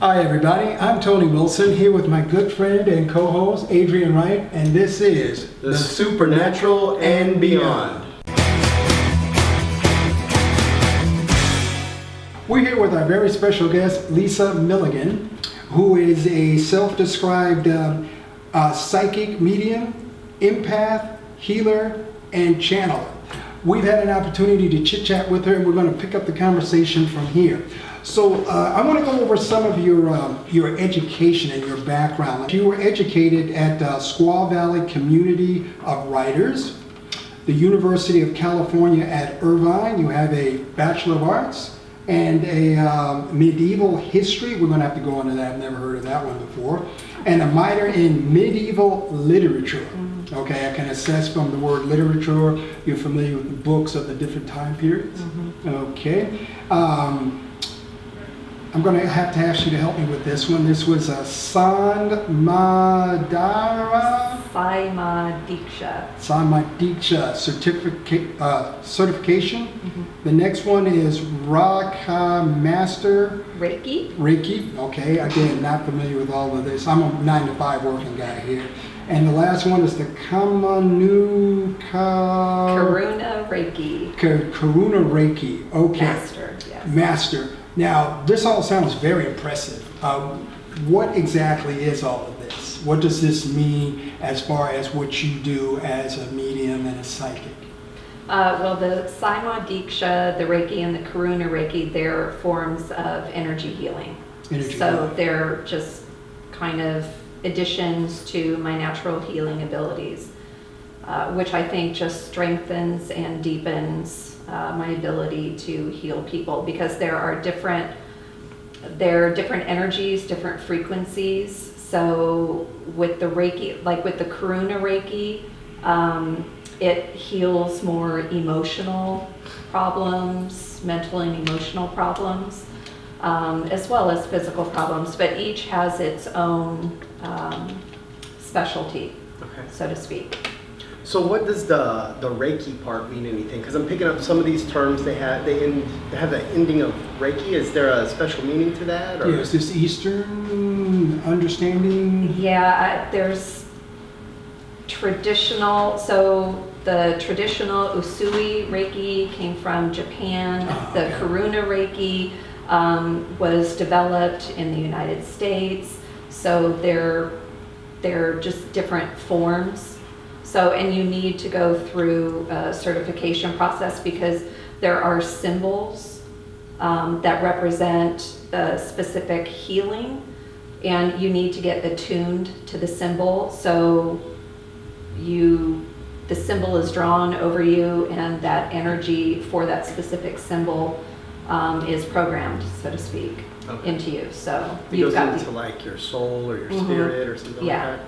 Hi everybody, I'm Tony Wilson here with my good friend and co-host Adrian Wright, and this is The Supernatural and Beyond. We're here with our very special guest, Lisa Milligan, who is a self-described psychic medium, empath, healer, and channeler. We've had an opportunity to chit-chat with her, and we're going to pick up the conversation from here. So I want to go over some of your education and your background. You were educated at Squaw Valley Community of Writers, the University of California at Irvine. You have a Bachelor of Arts and a medieval history. We're going to have to go into that. I've never heard of that one before. And a minor in medieval literature. Okay, I can assess from the word literature. You're familiar with the books of the different time periods. Okay. I'm going to have to ask you to help me with this one. This was a Samadiksha certification. The next one is Raka Master Reiki. Okay, again, not familiar with all of this. I'm a 9-to-5 working guy here. And the last one is the Karuna Reiki. Karuna Reiki. Okay. Master, yes. Master. Now, this all sounds very impressive. What exactly is all of this? What does this mean as far as what you do as a medium and a psychic? Well, the Samadiksha, the Reiki, and the Karuna Reiki, they're forms of energy healing. They're just kind of additions to my natural healing abilities, which I think just strengthens and deepens my ability to heal people, because there are different energies, different frequencies. So with the Reiki, like with the Karuna Reiki, it heals more emotional problems, mental and emotional problems, as well as physical problems, but each has its own specialty, so to speak. So what does the Reiki part mean anything? Because I'm picking up some of these terms, they have the ending of Reiki. Is there a special meaning to that? Or? Yeah, is this Eastern understanding? Yeah, there's traditional, so the traditional Usui Reiki came from Japan. The Karuna Reiki was developed in the United States. So they're just different forms. So, and you need to go through a certification process because there are symbols that represent a specific healing, and you need to get attuned to the symbol. So the symbol is drawn over you, and that energy for that specific symbol is programmed, so to speak, into you. So it goes into like your soul or your spirit or something like that?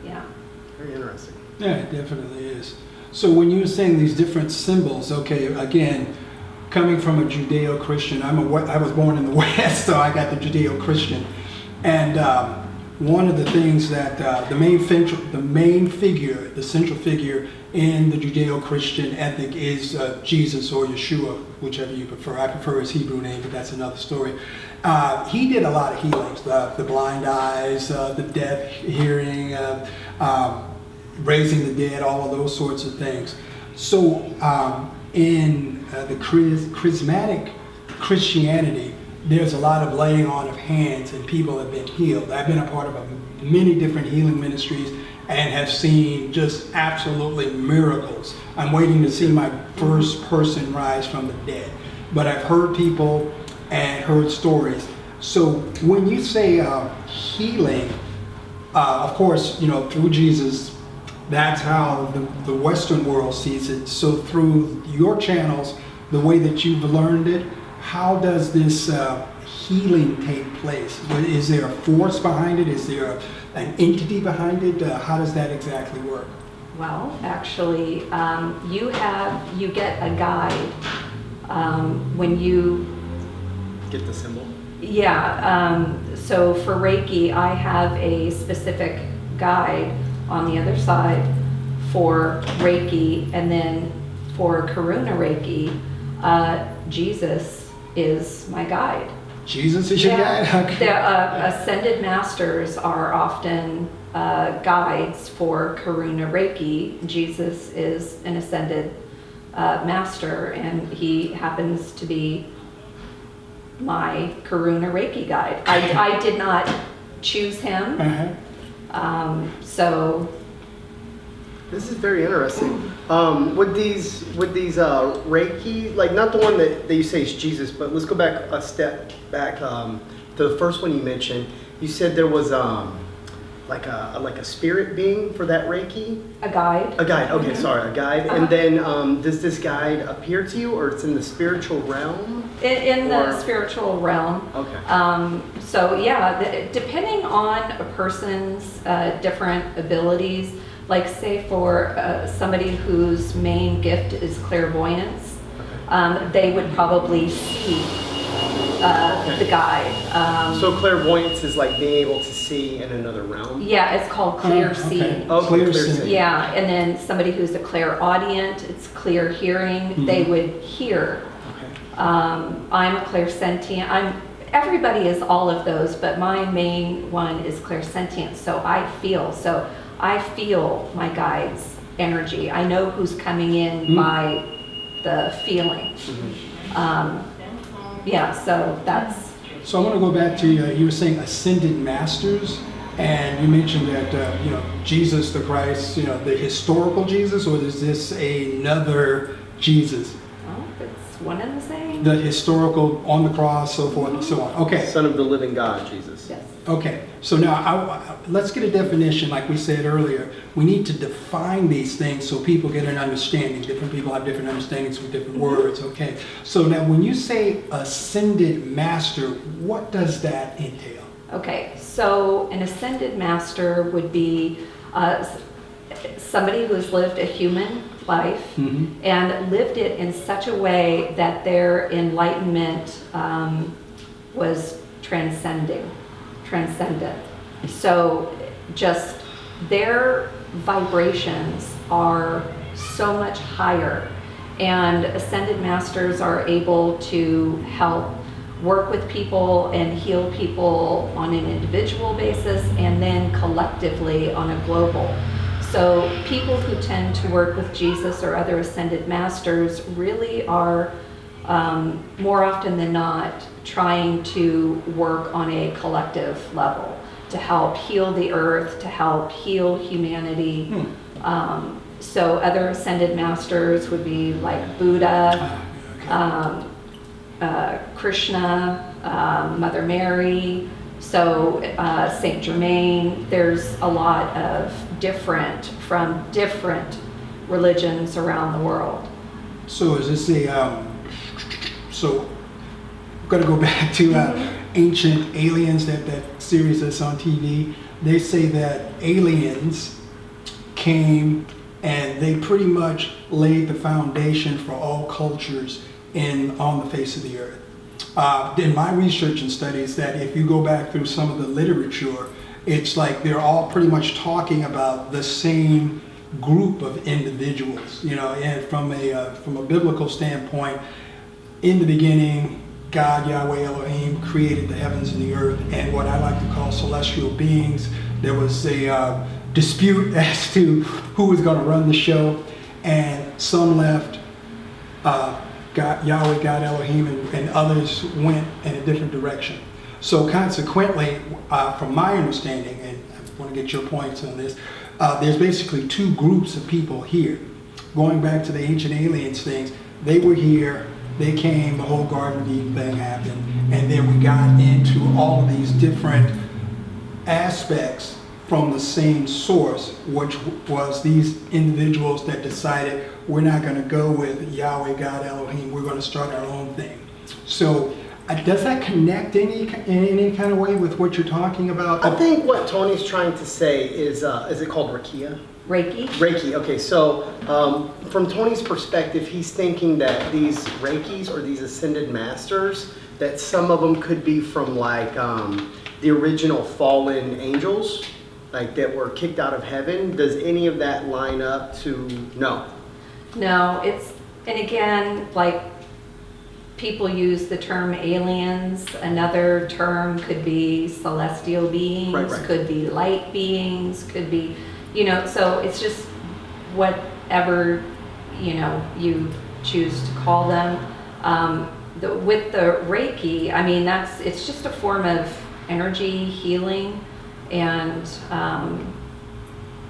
Yeah. Very interesting. Yeah, it definitely is. So when you're saying these different symbols, okay, again, coming from a Judeo-Christian, I was born in the West, so I got the Judeo-Christian. And one of the things that the central figure in the Judeo-Christian ethic is Jesus or Yeshua, whichever you prefer. I prefer his Hebrew name, but that's another story. He did a lot of healings, the blind eyes, the deaf hearing, raising the dead, all of those sorts of things. So in the charismatic Christianity, there's a lot of laying on of hands and people have been healed. I've been a part of many different healing ministries and have seen just absolutely miracles. I'm waiting to see my first person rise from the dead. But I've heard people and heard stories. So when you say healing, of course, through Jesus, that's how the Western world sees it. So through your channels, the way that you've learned it, how does this healing take place? Is there a force behind it? Is there an entity behind it? How does that exactly work? Well, actually, you get a guide when you get the symbol. Yeah. So for Reiki, I have a specific guide on the other side for Reiki, and then for Karuna Reiki, Jesus is my guide. Jesus is your guide? Okay. The ascended masters are often guides for Karuna Reiki. Jesus is an ascended master, and he happens to be my Karuna Reiki guide. I did not choose him, so. This is very interesting. With these Reiki, like not the one that you say is Jesus, but let's go back a step back to the first one you mentioned. You said there was like a spirit being for that Reiki. A guide. A guide. Okay, sorry, a guide. And then does this guide appear to you, or it's in the spiritual realm? In the spiritual realm. Okay. So yeah, depending on a person's different abilities, like say for somebody whose main gift is clairvoyance, they would probably see the guide. So clairvoyance is like being able to see in another realm? Yeah, it's called clear seeing. Oh, clear seeing. Yeah, and then somebody who's a clairaudient, it's clear hearing, they would hear. I'm a clairsentient. Everybody is all of those, but my main one is clairsentient, so I feel my guide's energy. I know who's coming in by the feeling. Yeah, so that's. So I want to go back to you were saying ascended masters, and you mentioned that Jesus the Christ, the historical Jesus, or is this another Jesus? Oh, it's one and the same. The historical on the cross, so forth and so on. Okay. Son of the living God, Jesus. Yes. Okay, so now let's get a definition. Like we said earlier, we need to define these things so people get an understanding. Different people have different understandings with different words. Okay, so now when you say ascended master, what does that entail? Okay, so an ascended master would be somebody who has lived a human life and lived it in such a way that their enlightenment was transcendent. So just their vibrations are so much higher, and ascended masters are able to help work with people and heal people on an individual basis and then collectively on a global. So people who tend to work with Jesus or other ascended masters really are more often than not trying to work on a collective level to help heal the earth, to help heal humanity. So other ascended masters would be like Buddha, Krishna, Mother Mary, so Saint Germain. There's a lot of different religions around the world. So is this so I'm going to go back to Ancient Aliens, that series that's on TV. They say that aliens came and they pretty much laid the foundation for all cultures on the face of the earth. In my research and studies, that if you go back through some of the literature, it's like they're all pretty much talking about the same group of individuals, and from a biblical standpoint, in the beginning, God, Yahweh Elohim, created the heavens and the earth, and what I like to call celestial beings. There was a dispute as to who was going to run the show, and some left, Yahweh, God Elohim, and others went in a different direction. So consequently, from my understanding, and I want to get your points on this, there's basically two groups of people here. Going back to the Ancient Aliens things, they were here, they came, the whole Garden of Eden thing happened, and then we got into all of these different aspects from the same source, which was these individuals that decided we're not going to go with Yahweh, God, Elohim, we're going to start our own thing. So does that connect in any kind of way with what you're talking about? I think what Tony's trying to say is it called Reiki? Reiki, okay. So from Tony's perspective, he's thinking that these Reikis or these ascended masters, that some of them could be from like the original fallen angels, like that were kicked out of heaven. Does any of that line up to, no? No, and again, like people use the term aliens. Another term could be celestial beings, Right. could be light beings, could be, so it's just whatever, you choose to call them. With the Reiki, I mean, it's just a form of energy healing, and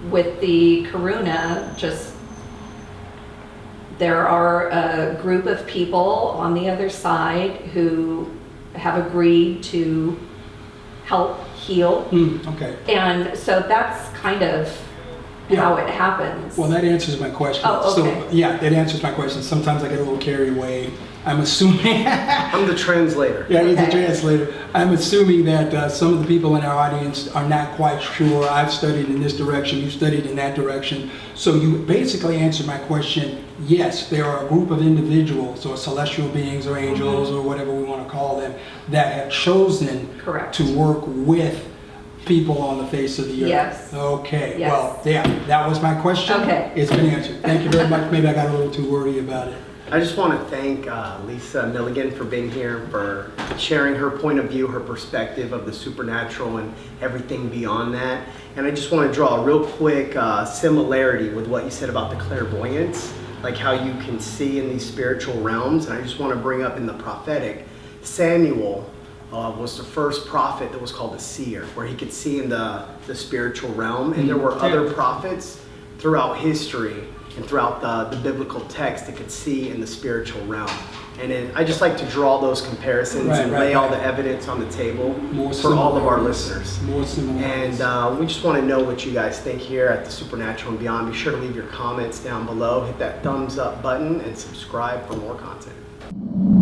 with the Karuna, there are a group of people on the other side who have agreed to help heal. Okay. And so that's kind of how it happens. Well, that answers my question. Oh, okay. So, yeah, that answers my question. Sometimes I get a little carried away. I'm assuming. I'm the translator. Yeah, he's a Okay. translator. I'm assuming that some of the people in our audience are not quite sure. I've studied in this direction, you studied in that direction. So you basically answered my question. Yes, there are a group of individuals or celestial beings or angels or whatever we want to call them that have chosen Correct. to work with people on the face of the earth. Yes. Okay. Yes. Well, yeah, that was my question. Okay. It's been answered. Thank you very much. Maybe I got a little too wordy about it. I just want to thank Lisa Milligan for being here, for sharing her point of view, her perspective of the supernatural and everything beyond that. And I just want to draw a real quick similarity with what you said about the clairvoyance, like how you can see in these spiritual realms. And I just want to bring up in the prophetic, Samuel was the first prophet that was called a seer, where he could see in the spiritual realm. And there were other prophets throughout history and throughout the biblical text that could see in the spiritual realm. And I just like to draw those comparisons and lay all the evidence on the table for all of our listeners. More similarities. And we just want to know what you guys think here at the Supernatural and Beyond. Be sure to leave your comments down below, hit that thumbs up button, and subscribe for more content.